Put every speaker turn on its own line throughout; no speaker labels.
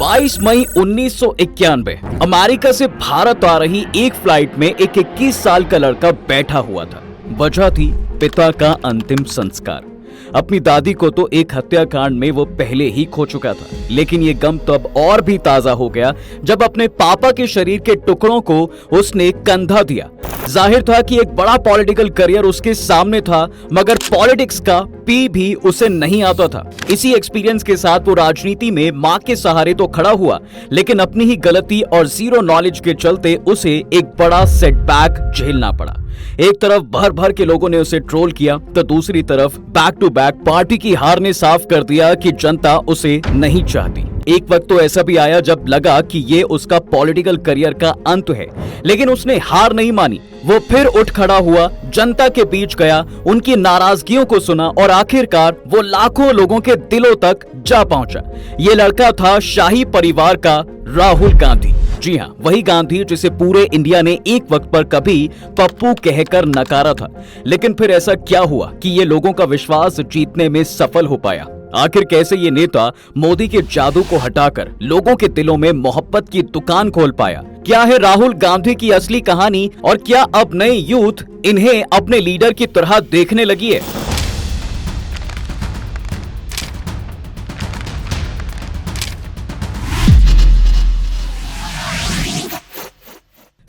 22 मई 1991 America से भारत आ रही एक फ्लाइट में एक 21 साल का लड़का बैठा हुआ था। वजह थी पिता का अंतिम संस्कार। अपनी दादी को तो एक हत्याकांड में वो पहले ही खो चुका था, लेकिन ये गम तब और भी ताजा हो गया जब अपने पापा के शरीर के टुकड़ों को उसने कंधा दिया। जाहिर था कि एक बड़ा पॉलिटिकल करियर उसके सामने था, मगर पॉलिटिक्स का पी भी उसे नहीं आता था। इसी एक्सपीरियंस के साथ वो राजनीति में मां के सहारे तो खड़ा हुआ, लेकिन अपनी ही गलती और जीरो नॉलेज के चलते उसे एक बड़ा सेटबैक झेलना पड़ा। एक तरफ भर भर के लोगों ने उसे ट्रोल किया, तो दूसरी तरफ बैक टू बैक पार्टी की हार ने साफ कर दिया कि जनता उसे नहीं चाहती। एक वक्त तो ऐसा भी आया जब लगा कि ये उसका पॉलिटिकल करियर का अंत है, लेकिन उसने हार नहीं मानी। वो फिर उठ खड़ा हुआ, जनता के बीच गया, उनकी नाराजगियों को सुना और आखिरकार वो लाखों लोगों के दिलों तक जा पहुंचा। ये लड़का था शाही परिवार का राहुल गांधी। जी हाँ, वही गांधी जिसे पूरे इंडिया ने एक वक्त पर कभी पप्पू कहकर नकारा था। लेकिन फिर ऐसा क्या हुआ कि ये लोगों का विश्वास जीतने में सफल हो पाया? आखिर कैसे ये नेता मोदी के जादू को हटाकर लोगों के दिलों में मोहब्बत की दुकान खोल पाया? क्या है राहुल गांधी की असली कहानी और क्या अब नई यूथ इन्हें अपने लीडर की तरह देखने लगी है?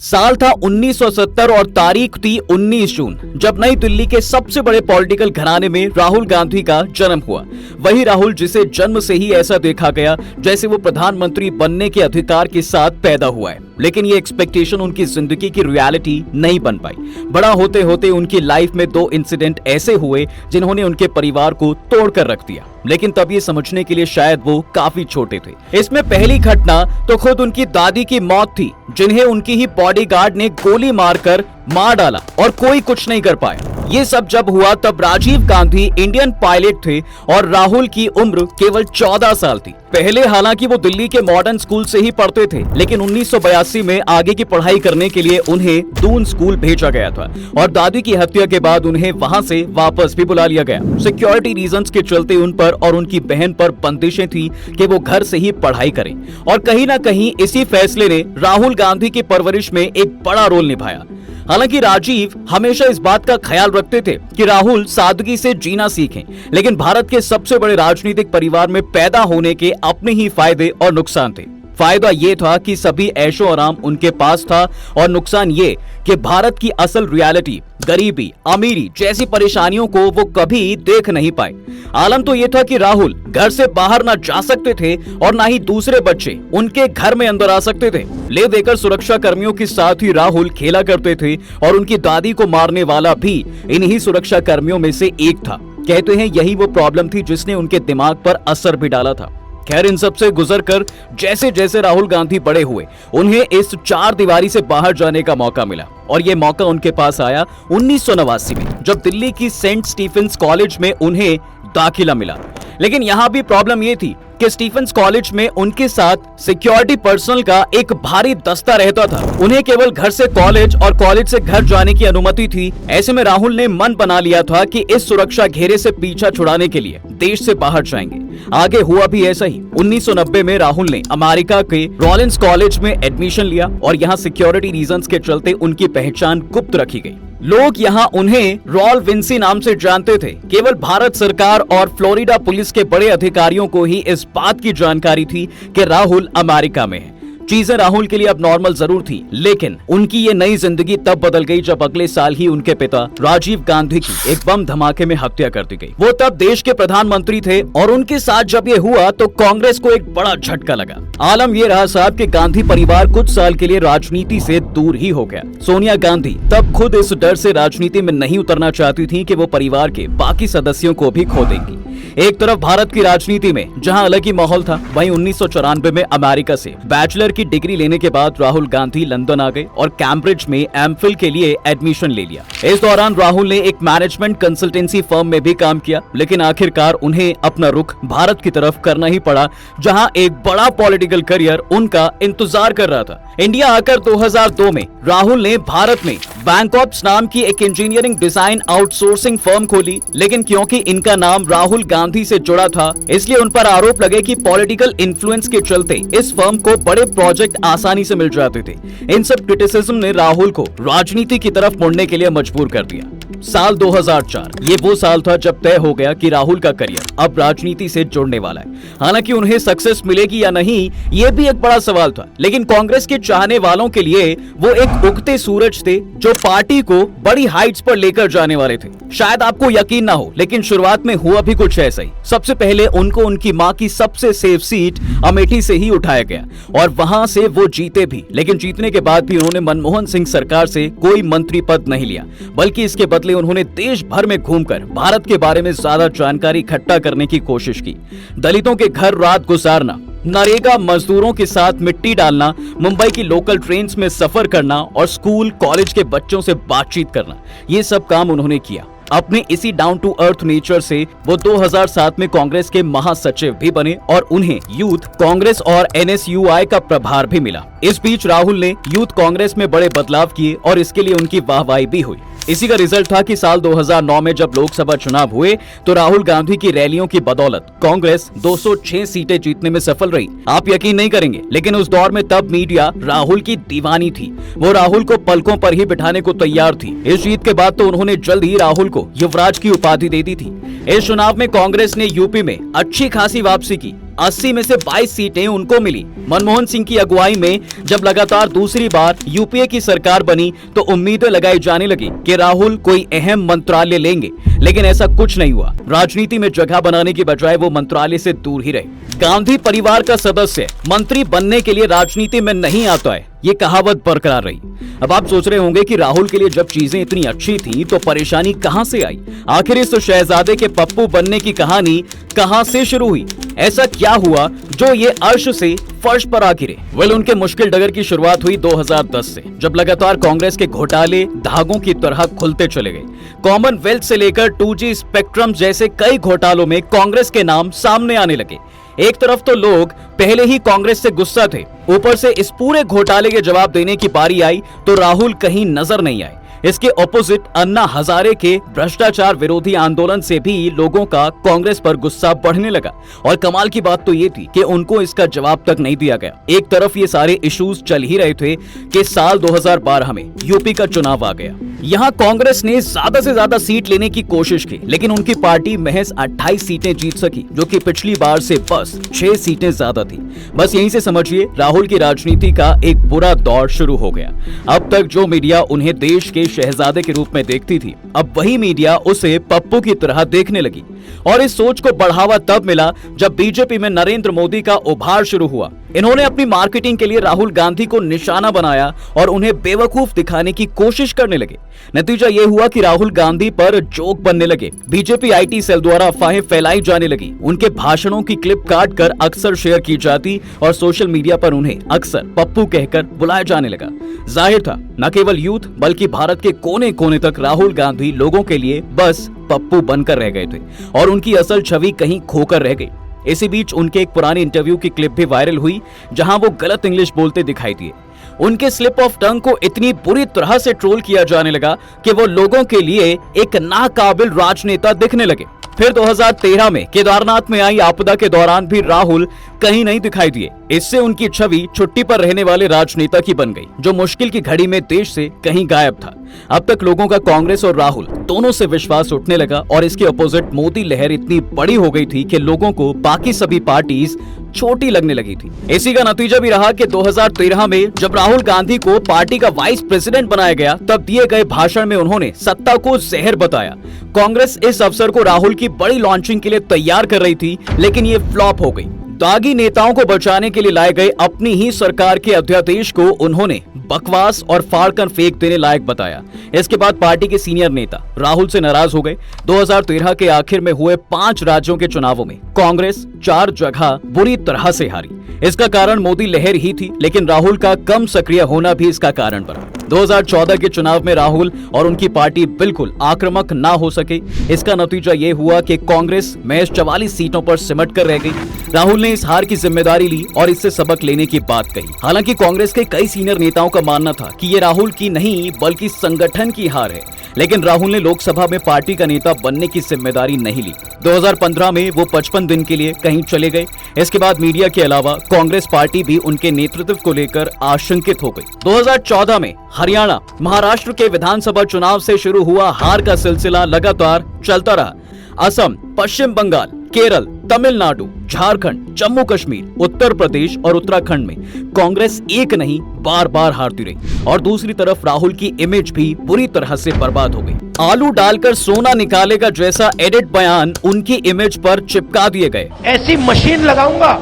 साल था 1970 और तारीख थी 19 जून, जब नई दिल्ली के सबसे बड़े पॉलिटिकल घराने में राहुल गांधी का जन्म हुआ। वही राहुल जिसे जन्म से ही ऐसा देखा गया जैसे वो प्रधानमंत्री बनने के अधिकार के साथ पैदा हुआ है, लेकिन ये एक्सपेक्टेशन उनकी जिंदगी की रियलिटी नहीं बन पाई। बड़ा होते होते उनकी लाइफ में 2 इंसिडेंट ऐसे हुए जिन्होंने उनके परिवार को तोड़ कर रख दिया, लेकिन तब ये समझने के लिए शायद वो काफी छोटे थे। इसमें पहली घटना तो खुद उनकी दादी की मौत थी, जिन्हें उनकी ही बॉडीगार्ड ने गोली मारकर मार डाला और कोई कुछ नहीं कर पाया। ये सब जब हुआ तब राजीव गांधी इंडियन पायलट थे और राहुल की उम्र केवल 14 साल थी। पहले हालांकि वो दिल्ली के मॉडर्न स्कूल से ही पढ़ते थे, लेकिन 1982 में आगे की पढ़ाई करने के लिए उन्हें दून स्कूल भेजा गया था और दादी की हत्या के बाद उन्हें वहां से वापस भी बुला लिया गया। सिक्योरिटी रीजंस के चलते उन पर और उनकी बहन पर बंदिशें थी कि वो घर से ही पढ़ाई करें, और कहीं ना कहीं इसी फैसले ने राहुल गांधी की परवरिश में एक बड़ा रोल निभाया। हालांकि राजीव हमेशा इस बात का ख्याल रखते थे कि राहुल सादगी से जीना सीखें, लेकिन भारत के सबसे बड़े राजनीतिक परिवार में पैदा होने के अपने ही फायदे और नुकसान थे। फायदा ये था कि सभी ऐशो आराम उनके पास था, और नुकसान ये कि भारत की असल रियलिटी, गरीबी, अमीरी जैसी परेशानियों को वो कभी देख नहीं पाए। आलम तो ये था कि राहुल घर से बाहर ना जा सकते थे और ना ही दूसरे बच्चे उनके घर में अंदर आ सकते थे। ले देकर सुरक्षा कर्मियों के साथ ही राहुल खेला करते थे और उनकी दादी को मारने वाला भी इन्हीं सुरक्षा कर्मियों में से एक था। कहते हैं यही वो प्रॉब्लम थी जिसने उनके दिमाग पर असर भी डाला था। खैर, इन सब से गुजरकर जैसे जैसे राहुल गांधी बड़े हुए, उन्हें इस 4 दीवारी से बाहर जाने का मौका मिला, और ये मौका उनके पास आया 1989 में, जब दिल्ली की सेंट स्टीफेंस कॉलेज में उन्हें दाखिला मिला। लेकिन यहाँ भी प्रॉब्लम ये थी कि स्टीफेंस कॉलेज में उनके साथ सिक्योरिटी पर्सनल का एक भारी दस्ता रहता था। उन्हें केवल घर से कॉलेज और कॉलेज से घर जाने की अनुमति थी। ऐसे में राहुल ने मन बना लिया था कि इस सुरक्षा घेरे से पीछा छुड़ाने के लिए देश से बाहर जाएंगे। आगे हुआ भी ऐसा ही। 1990 में राहुल ने अमेरिका के रॉलिंस कॉलेज में एडमिशन लिया और यहाँ सिक्योरिटी रीजंस के चलते उनकी पहचान गुप्त रखी गई। लोग यहाँ उन्हें रॉल विंसी नाम से जानते थे। केवल भारत सरकार और फ्लोरिडा पुलिस के बड़े अधिकारियों को ही इस बात की जानकारी थी कि राहुल अमेरिका में है। चीजें राहुल के लिए अब नॉर्मल जरूर थी, लेकिन उनकी ये नई जिंदगी तब बदल गई जब अगले साल ही उनके पिता राजीव गांधी की एक बम धमाके में हत्या कर दी गई। वो तब देश के प्रधानमंत्री थे और उनके साथ जब ये हुआ तो कांग्रेस को एक बड़ा झटका लगा। आलम ये रहा साहब कि गांधी परिवार कुछ साल के लिए राजनीति से दूर ही हो गया। सोनिया गांधी तब खुद इस डर से राजनीति में नहीं उतरना चाहती थी कि वो परिवार के बाकी सदस्यों को भी खो देंगी। एक तरफ भारत की राजनीति में जहां अलग ही माहौल था, वहीं 1994 में अमेरिका से बैचलर की डिग्री लेने के बाद राहुल गांधी लंदन आ गए और कैम्ब्रिज में एमफिल के लिए एडमिशन ले लिया। इस दौरान राहुल ने एक मैनेजमेंट कंसल्टेंसी फर्म में भी काम किया, लेकिन आखिरकार उन्हें अपना रुख भारत की तरफ करना ही पड़ा, जहां एक बड़ा पॉलिटिकल करियर उनका इंतजार कर रहा था। इंडिया आकर 2002 में राहुल ने भारत में बैंकॉप्स नाम की एक इंजीनियरिंग डिजाइन आउटसोर्सिंग फर्म खोली, लेकिन क्योंकि इनका नाम राहुल गांधी से जुड़ा था, इसलिए उन पर आरोप लगे कि पॉलिटिकल इन्फ्लुएंस के चलते इस फर्म को बड़े प्रोजेक्ट आसानी से मिल जाते थे। इन सब क्रिटिसिज्म ने राहुल को राजनीति की तरफ मुड़ने के लिए मजबूर कर दिया। साल 2004 ये वो साल था जब तय हो गया कि राहुल का करियर अब राजनीति से जुड़ने वाला है। हालांकि उन्हें सक्सेस मिलेगी या नहीं, ये भी एक बड़ा सवाल था, लेकिन कांग्रेस के चाहने वालों के लिए वो एक उगते सूरज थे जो पार्टी को बड़ी हाइट्स पर लेकर जाने वाले थे। शायद आपको यकीन ना हो, लेकिन शुरुआत में हुआ भी कुछ ऐसा ही। सबसे पहले उनको उनकी मां की सबसे सेफ सीट अमेठी से ही उठाया गया और वहां से वो जीते भी, लेकिन जीतने के बाद भी उन्होंने मनमोहन सिंह सरकार से कोई मंत्री पद नहीं लिया, बल्कि इसके बदले उन्होंने देश भर में घूमकर भारत के बारे में ज्यादा जानकारी इकट्ठा करने की कोशिश की। दलितों के घर रात गुजारना, नरेगा मजदूरों के साथ मिट्टी डालना, मुंबई की लोकल ट्रेन्स में सफर करना और स्कूल कॉलेज के बच्चों से बातचीत करना, ये सब काम उन्होंने किया। अपने इसी डाउन टू अर्थ नेचर से वो 2007 में कांग्रेस के महासचिव भी बने और उन्हें यूथ कांग्रेस और NSUI का प्रभार भी मिला। इस बीच राहुल ने यूथ कांग्रेस में बड़े बदलाव किए और इसके लिए उनकी वाहवाही भी हुई। इसी का रिजल्ट था कि साल 2009 में जब लोकसभा चुनाव हुए तो राहुल गांधी की रैलियों की बदौलत कांग्रेस 206 सीटें जीतने में सफल रही। आप यकीन नहीं करेंगे, लेकिन उस दौर में तब मीडिया राहुल की दीवानी थी। वो राहुल को पलकों पर ही बिठाने को तैयार थी। इस जीत के बाद तो उन्होंने जल्द ही राहुल को युवराज की उपाधि दे दी थी। इस चुनाव में कांग्रेस ने यूपी में अच्छी खासी वापसी की। 80 में से 22 सीटें उनको मिली। मनमोहन सिंह की अगुवाई में जब लगातार दूसरी बार यूपीए की सरकार बनी तो उम्मीदें लगाई जाने लगी कि राहुल कोई अहम मंत्रालय लेंगे, लेकिन ऐसा कुछ नहीं हुआ। राजनीति में जगह बनाने की बजाय वो मंत्रालय से दूर ही रहे। गांधी परिवार का सदस्य मंत्री बनने के लिए राजनीति में नहीं आता है, ये कहावत बरकरार रही। अब आप सोच रहे होंगे कि राहुल के लिए जब चीजें इतनी अच्छी थी तो परेशानी कहां से आई? आखिर इस शहजादे के पप्पू बनने की कहानी कहां से शुरू हुई? ऐसा क्या हुआ जो ये अर्श से फर्श पर आ गिरे? उनके मुश्किल डगर की शुरुआत हुई 2010 से, जब लगातार कांग्रेस के घोटाले धागों की तरह खुलते चले गए। कॉमनवेल्थ से लेकर 2G स्पेक्ट्रम जैसे कई घोटालों में कांग्रेस के नाम सामने आने लगे। एक तरफ तो लोग पहले ही कांग्रेस से गुस्सा थे, ऊपर से इस पूरे घोटाले के जवाब देने की बारी आई तो राहुल कहीं नजर नहीं आए। इसके ऑपोजिट अन्ना हजारे के भ्रष्टाचार विरोधी आंदोलन से भी लोगों का कांग्रेस पर गुस्सा बढ़ने लगा। और कमाल की बात तो ये थी कि उनको इसका जवाब तक नहीं दिया गया। एक तरफ ये सारे इश्यूज चल ही रहे थे कि साल 2012 में यूपी का चुनाव आ गया। यहाँ कांग्रेस ने ज्यादा से ज्यादा सीट लेने की कोशिश की, लेकिन उनकी पार्टी महज 28 सीटें जीत सकी, जो कि पिछली बार से बस 6 सीटें ज्यादा थी। बस यहीं से समझिए राहुल की राजनीति का एक बुरा दौर शुरू हो गया। अब तक जो मीडिया उन्हें देश के शहजादे के रूप में देखती थी, अब वही मीडिया उसे पप्पू की तरह देखने लगी। और इस सोच को बढ़ावा तब मिला जब बीजेपी में नरेंद्र मोदी का उभार शुरू हुआ। इन्होंने अपनी मार्केटिंग के लिए राहुल गांधी को निशाना बनाया और उन्हें बेवकूफ दिखाने की कोशिश करने लगे। नतीजा ये हुआ कि राहुल गांधी पर जोक बनने लगे। बीजेपी IT सेल द्वारा अफवाहें फैलाई जाने लगी। उनके भाषणों की क्लिप काट कर अक्सर शेयर की जाती और सोशल मीडिया पर उन्हें अक्सर पप्पू कहकर बुलाया जाने लगा। जाहिर था न केवल यूथ बल्कि भारत के कोने कोने तक राहुल गांधी लोगों के लिए बस पप्पू बनकर रह गए थे और उनकी असल छवि कहीं खोकर रह गई। इसी बीच उनके एक पुराने इंटरव्यू की क्लिप भी वायरल हुई जहां वो गलत इंग्लिश बोलते दिखाई दिए। उनके स्लिप ऑफ टंग को इतनी बुरी तरह से ट्रोल किया जाने लगा कि वो लोगों के लिए एक नाकाबिल राजनेता दिखने लगे। फिर 2013 में केदारनाथ में आई आपदा के दौरान भी राहुल कहीं नहीं दिखाई दिए। इससे उनकी छवि छुट्टी पर रहने वाले राजनेता की बन गई, जो मुश्किल की घड़ी में देश से कहीं गायब था। अब तक लोगों का कांग्रेस और राहुल दोनों से विश्वास उठने लगा और इसके अपोजिट मोदी लहर इतनी बड़ी हो गई थी कि लोगों को बाकी सभी पार्टीज छोटी लगने लगी थी। इसी का नतीजा भी रहा कि 2013 में जब राहुल गांधी को पार्टी का वाइस प्रेसिडेंट बनाया गया, तब दिए गए भाषण में उन्होंने सत्ता को जहर बताया। कांग्रेस इस अवसर को राहुल की बड़ी लॉन्चिंग के लिए तैयार कर रही थी, लेकिन ये फ्लॉप हो गई। दागी नेताओं को बचाने के लिए लाए गए अपनी ही सरकार के अध्यादेश को उन्होंने बकवास और फाड़कर फेंक देने लायक बताया। इसके बाद पार्टी के सीनियर नेता राहुल से नाराज हो गए। 2013 के आखिर में हुए 5 राज्यों के चुनावों में कांग्रेस 4 जगह बुरी तरह से हारी। इसका कारण मोदी लहर ही थी, लेकिन राहुल का कम सक्रिय होना भी इसका कारण बना। 2014 के चुनाव में राहुल और उनकी पार्टी बिल्कुल आक्रामक ना हो सके। इसका नतीजा ये हुआ कि कांग्रेस महज 44 सीटों पर सिमट कर रह गई। राहुल ने इस हार की जिम्मेदारी ली और इससे सबक लेने की बात कही। हालांकि कांग्रेस के कई सीनियर नेताओं का मानना था कि ये राहुल की नहीं बल्कि संगठन की हार है, लेकिन राहुल ने लोकसभा में पार्टी का नेता बनने की जिम्मेदारी नहीं ली। 2015 में वो 55 दिन के लिए कहीं चले गए। इसके बाद मीडिया के अलावा कांग्रेस पार्टी भी उनके नेतृत्व को लेकर आशंकित हो गई। 2014 में हरियाणा, महाराष्ट्र के विधानसभा चुनाव से शुरू हुआ हार का सिलसिला लगातार चलता रहा। असम, पश्चिम बंगाल, केरल, तमिलनाडु, झारखंड, जम्मू कश्मीर, उत्तर प्रदेश और उत्तराखंड में कांग्रेस एक नहीं बार बार हारती रही और दूसरी तरफ राहुल की इमेज भी बुरी तरह से बर्बाद हो गई। आलू डालकर सोना निकालेगा जैसा एडिट बयान उनकी इमेज पर चिपका दिए गए।
ऐसी मशीन लगाऊंगा,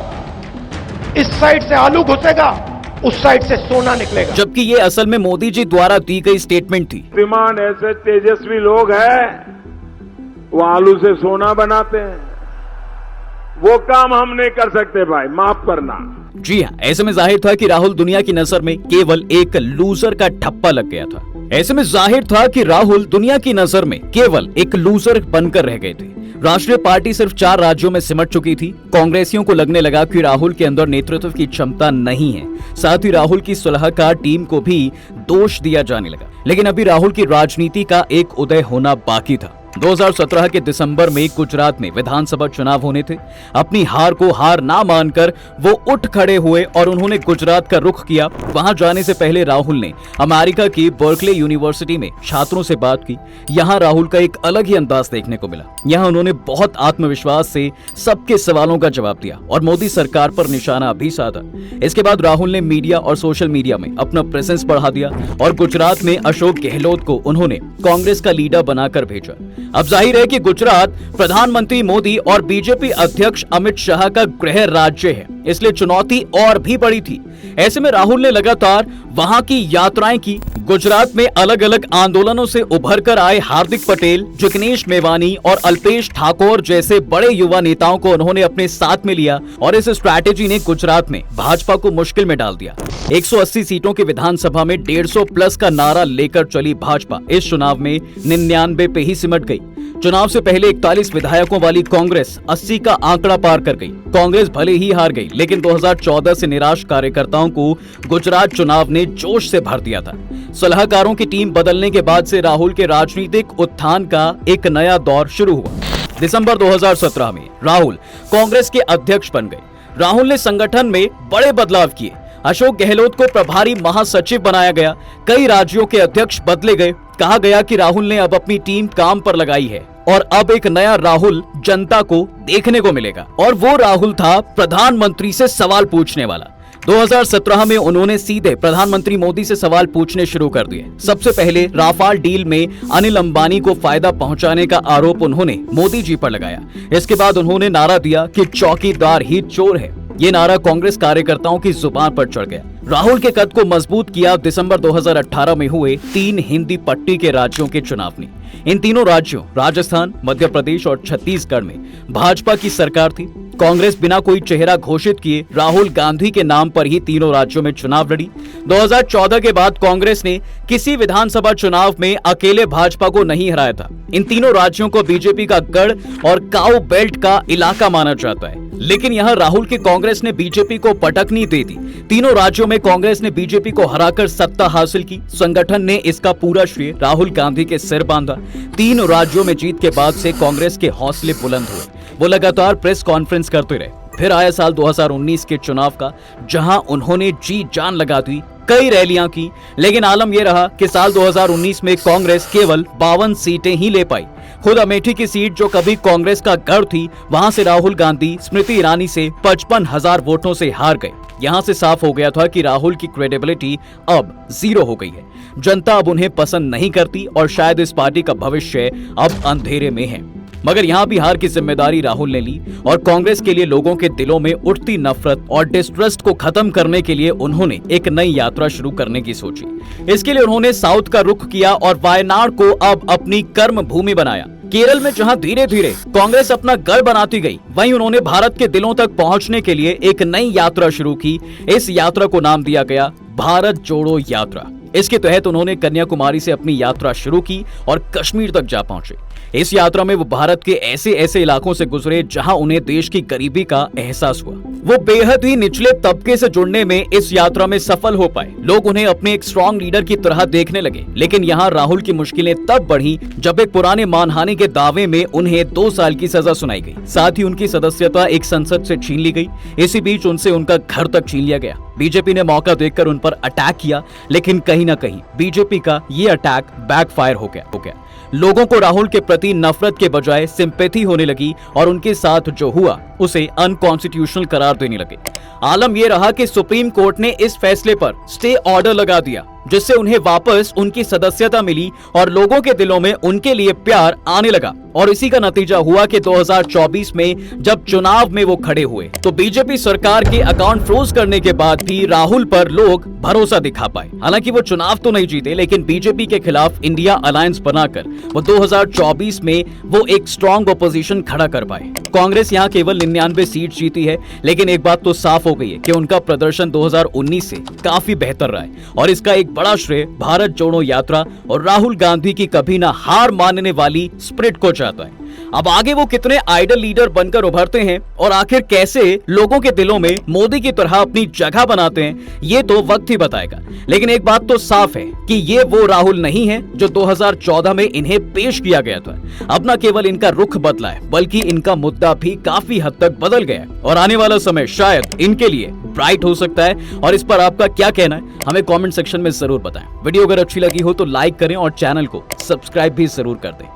इस साइड से आलू घुसेगा, उस साइड से सोना निकलेगा।
जबकि ये असल में मोदी जी द्वारा दी गई स्टेटमेंट थी।
श्रीमान ऐसे तेजस्वी लोग हैं, वो आलू से सोना बनाते हैं। वो काम हम नहीं कर सकते भाई, माफ करना।
जी हाँ, ऐसे में जाहिर था कि राहुल दुनिया की नजर में केवल एक लूजर का ठप्पा लग गया था। ऐसे में जाहिर था कि राहुल दुनिया की नजर में केवल एक लूजर बनकर रह गए थे। राष्ट्रीय पार्टी सिर्फ 4 राज्यों में सिमट चुकी थी। कांग्रेसियों को लगने लगा कि राहुल के अंदर नेतृत्व की क्षमता नहीं है। साथ ही राहुल की सलाहकार टीम को भी दोष दिया जाने लगा। लेकिन अभी राहुल की राजनीति का एक उदय होना बाकी था। 2017 के दिसंबर में गुजरात में विधानसभा चुनाव होने थे। अपनी हार को हार ना मानकर वो उठ खड़े हुए और उन्होंने गुजरात का रुख किया। वहां जाने से पहले राहुल ने अमेरिका की बर्कले यूनिवर्सिटी में छात्रों से बात की। यहां राहुल का एक अलग ही अंदाज देखने को मिला। यहां उन्होंने बहुत आत्मविश्वास से सबके सवालों का जवाब दिया और मोदी सरकार पर निशाना भी साधा। इसके बाद राहुल ने मीडिया और सोशल मीडिया में अपना प्रेजेंस बढ़ा दिया और गुजरात में अशोक गहलोत को उन्होंने कांग्रेस का लीडर बनाकर भेजा। अब जाहिर है कि गुजरात प्रधानमंत्री मोदी और बीजेपी अध्यक्ष अमित शाह का गृह राज्य है, इसलिए चुनौती और भी बड़ी थी। ऐसे में राहुल ने लगातार वहां की यात्राएं की। गुजरात में अलग अलग आंदोलनों से उभर कर आए हार्दिक पटेल, जिग्नेश मेवानी और अल्पेश ठाकोर जैसे बड़े युवा नेताओं को उन्होंने अपने साथ में लिया और इस स्ट्रैटेजी ने गुजरात में भाजपा को मुश्किल में डाल दिया। 180 सीटों की विधानसभा में 150 प्लस का नारा लेकर चली भाजपा इस चुनाव में 99 पे ही सिमट गई। चुनाव से पहले 41 विधायकों वाली कांग्रेस 80 का आंकड़ा पार कर गई। कांग्रेस भले ही हार गई, लेकिन 2014 से निराश कार्यकर्ताओं को गुजरात चुनाव ने जोश से भर दिया था। सलाहकारों की टीम बदलने के बाद से राहुल के राजनीतिक उत्थान का एक नया दौर शुरू हुआ। दिसंबर 2017 में राहुल कांग्रेस के अध्यक्ष बन गए। राहुल ने संगठन में बड़े बदलाव किए। अशोक गहलोत को प्रभारी महासचिव बनाया गया। कई राज्यों के अध्यक्ष बदले गए। कहा गया कि राहुल ने अब अपनी टीम काम पर लगाई है और अब एक नया राहुल जनता को देखने को मिलेगा। और वो राहुल था प्रधानमंत्री से सवाल पूछने वाला। 2017 में उन्होंने सीधे प्रधानमंत्री मोदी से सवाल पूछने शुरू कर दिए। सबसे पहले राफाल डील में अनिल अंबानी को फायदा पहुंचाने का आरोप उन्होंने मोदी जी पर लगाया। इसके बाद उन्होंने नारा दिया कि चौकीदार ही चोर है। ये नारा कांग्रेस कार्यकर्ताओं की जुबान पर चढ़ गया। राहुल के कद को मजबूत किया दिसंबर 2018 में हुए 3 हिंदी पट्टी के राज्यों के चुनाव ने। इन तीनों राज्यों राजस्थान, मध्य प्रदेश और छत्तीसगढ़ में भाजपा की सरकार थी। कांग्रेस बिना कोई चेहरा घोषित किए राहुल गांधी के नाम पर ही तीनों राज्यों में चुनाव लड़ी। 2014 के बाद कांग्रेस ने किसी विधानसभा चुनाव में अकेले भाजपा को नहीं हराया था। इन तीनों राज्यों को बीजेपी का गढ़ और काऊ बेल्ट का इलाका माना जाता है, लेकिन यहाँ राहुल की कांग्रेस ने बीजेपी को पटकनी दे दी। तीनों राज्यों में कांग्रेस ने बीजेपी को हराकर सत्ता हासिल की। संगठन ने इसका पूरा श्रेय राहुल गांधी के सिर बांधा। 3 राज्यों में जीत के बाद से कांग्रेस के हौसले बुलंद हुए। वो लगातार प्रेस कॉन्फ्रेंस करते रहे। फिर आया साल 2019 के चुनाव का, जहां उन्होंने जी जान लगा दी, कई रैलियां की, लेकिन आलम यह रहा कि साल 2019 में कांग्रेस केवल 52 सीटें ही ले पाई। खुद अमेठी की सीट जो कभी कांग्रेस का गढ़ थी, वहां से राहुल गांधी स्मृति ईरानी से 55,000 वोटों से हार गए। यहां से साफ हो गया था कि राहुल की क्रेडिबिलिटी अब 0 हो गई है। जनता अब उन्हें पसंद नहीं करती और शायद इस पार्टी का भविष्य अब अंधेरे में है। मगर यहाँ भी हार की जिम्मेदारी राहुल ने ली और कांग्रेस के लिए लोगों के दिलों में उठती नफरत और डिस्ट्रस्ट को खत्म करने के लिए उन्होंने एक नई यात्रा शुरू करने की सोची। इसके लिए उन्होंने साउथ का रुख किया और वायनाड को अब अपनी कर्म भूमि बनाया। केरल में जहां धीरे धीरे कांग्रेस अपना गढ़ बनाती गई, वहीं उन्होंने भारत के दिलों तक पहुंचने के लिए एक नई यात्रा शुरू की। इस यात्रा को नाम दिया गया भारत जोड़ो यात्रा। इसके तहत उन्होंने कन्याकुमारी से अपनी यात्रा शुरू की और कश्मीर तक जा पहुंचे। इस यात्रा में वो भारत के ऐसे ऐसे इलाकों से गुजरे जहां उन्हें देश की गरीबी का एहसास हुआ। वो बेहद ही निचले तबके से जुड़ने में इस यात्रा में सफल हो पाए। लोग उन्हें अपने एक स्ट्रॉन्ग लीडर की तरह देखने लगे। लेकिन यहाँ राहुल की मुश्किलें तब बढ़ी जब एक पुराने मानहानि के दावे में उन्हें 2 साल की सजा सुनाई गई। साथ ही उनकी सदस्यता एक संसद से छीन ली गई। इसी बीच उनसे उनका घर तक छीन लिया गया। बीजेपी ने मौका देखकर उन पर अटैक किया, लेकिन कहीं ना कहीं बीजेपी का ये अटैक बैकफायर हो गया। लोगों को राहुल के प्रति नफरत के बजाय सिंपैथी होने लगी और उनके साथ जो हुआ उसे अनकॉन्स्टिट्यूशनल करार देने लगे। आलम यह रहा कि सुप्रीम कोर्ट ने इस फैसले पर स्टे ऑर्डर लगा दिया, जिससे उन्हें वापस उनकी सदस्यता मिली और लोगों के दिलों में उनके लिए प्यार आने लगा। और इसी का नतीजा हुआ कि 2024 में जब चुनाव में वो खड़े हुए तो बीजेपी सरकार के अकाउंट फ्रोज करने के बाद भी राहुल पर लोग भरोसा दिखा पाए। हालांकि वो चुनाव तो नहीं जीते, लेकिन बीजेपी के खिलाफ इंडिया अलायंस बनाकर वो 2024 में वो एक स्ट्रॉन्ग ऑपोजिशन खड़ा कर पाए। कांग्रेस यहाँ केवल 99 सीट जीती है, लेकिन एक बात तो साफ हो गई है कि उनका प्रदर्शन 2019 से काफी बेहतर रहा है और इसका एक बड़ा श्रेय भारत जोड़ो यात्रा और राहुल गांधी की कभी ना हार मानने वाली स्पिरिट को जाता है। अब आगे वो कितने आइडल लीडर बनकर उभरते हैं और आखिर कैसे लोगों के दिलों में मोदी की तरह अपनी जगह बनाते हैं, ये तो वक्त ही बताएगा। लेकिन एक बात तो साफ है कि ये वो राहुल नहीं है जो 2014 में इन्हें पेश किया गया था। अब न केवल इनका रुख बदला है, बल्कि इनका मुद्दा भी काफी हद तक बदल गया है और आने वाला समय शायद इनके लिए ब्राइट हो सकता है। और इस पर आपका क्या कहना है, हमें कमेंट सेक्शन में जरूर बताएं। वीडियो अगर अच्छी लगी हो तो लाइक करें और चैनल को सब्सक्राइब भी जरूर कर दें।